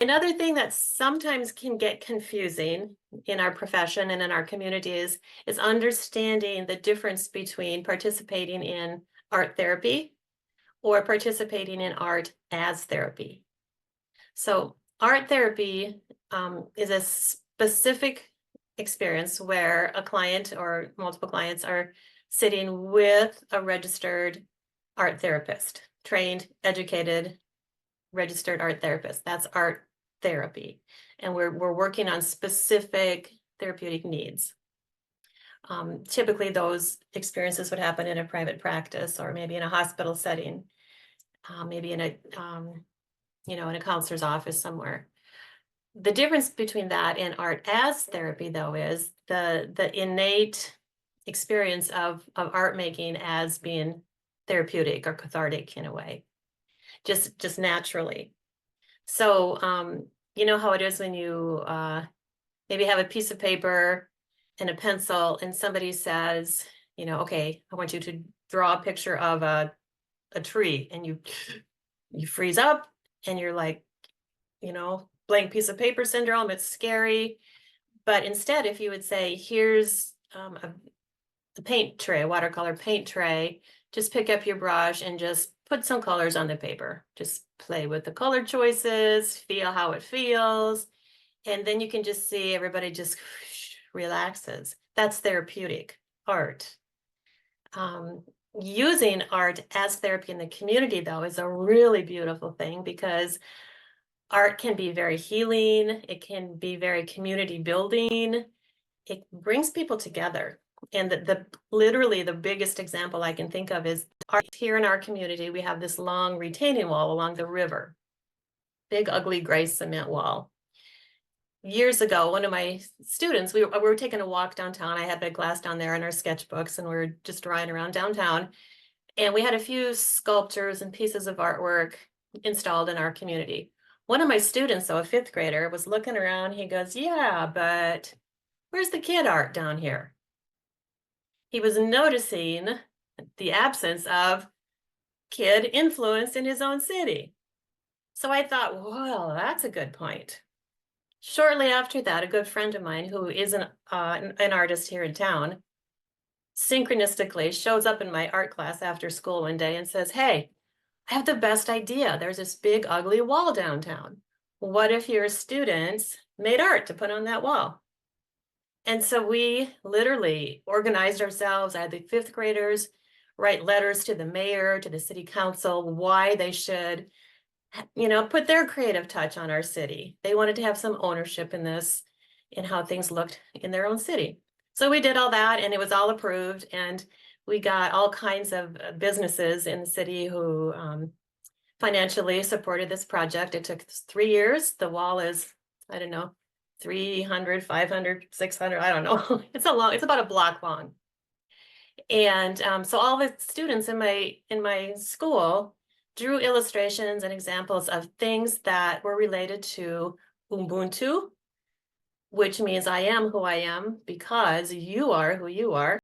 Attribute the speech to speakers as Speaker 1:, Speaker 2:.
Speaker 1: Another thing that sometimes can get confusing in our profession and in our communities is understanding the difference between participating in art therapy or participating in art as therapy. So art therapy is a specific experience where a client or multiple clients are sitting with a registered art therapist, trained, educated, registered art therapist. That's art therapy. And we're working on specific therapeutic needs. Typically, those experiences would happen in a private practice or maybe in a hospital setting, maybe in a in a counselor's office somewhere. The difference between that and art as therapy, though, is the innate experience of art making as being therapeutic or cathartic in a way, just naturally. So you know how it is when you maybe have a piece of paper and a pencil, and somebody says, okay, I want you to draw a picture of a tree, and you freeze up, and you're like, blank piece of paper syndrome. It's scary. But instead, if you would say, here's a paint tray, a watercolor paint tray, just pick up your brush and just put some colors on the paper. Just play with the color choices, feel how it feels. And then you can just see everybody just relaxes. That's therapeutic art. Using art as therapy in the community, though, is a really beautiful thing because art can be very healing. It can be very community building. It brings people together. And literally the biggest example I can think of is art here in our community. We have this long retaining wall along the river, big, ugly gray cement wall. Years ago, one of my students, we were taking a walk downtown. I had my glass down there in our sketchbooks, and we were just drawing around downtown. And we had a few sculptures and pieces of artwork installed in our community. One of my students, though, a fifth grader, was looking around. He goes, yeah, but where's the kid art down here? He was noticing the absence of kid influence in his own city. So I thought, well, that's a good point. Shortly after that, a good friend of mine who is an artist here in town synchronistically shows up in my art class after school one day and says, hey, I have the best idea. There's this big, ugly wall downtown. What if your students made art to put on that wall? And so we literally organized ourselves. I had the fifth graders write letters to the mayor, to the city council, why they should, put their creative touch on our city. They wanted to have some ownership in this, in how things looked in their own city. So we did all that, and it was all approved. And we got all kinds of businesses in the city who financially supported this project. It took 3 years. The wall is, I don't know, 300, 500, 600, I don't know. It's about a block long. And so all the students in my school drew illustrations and examples of things that were related to Ubuntu, which means I am who I am because you are who you are.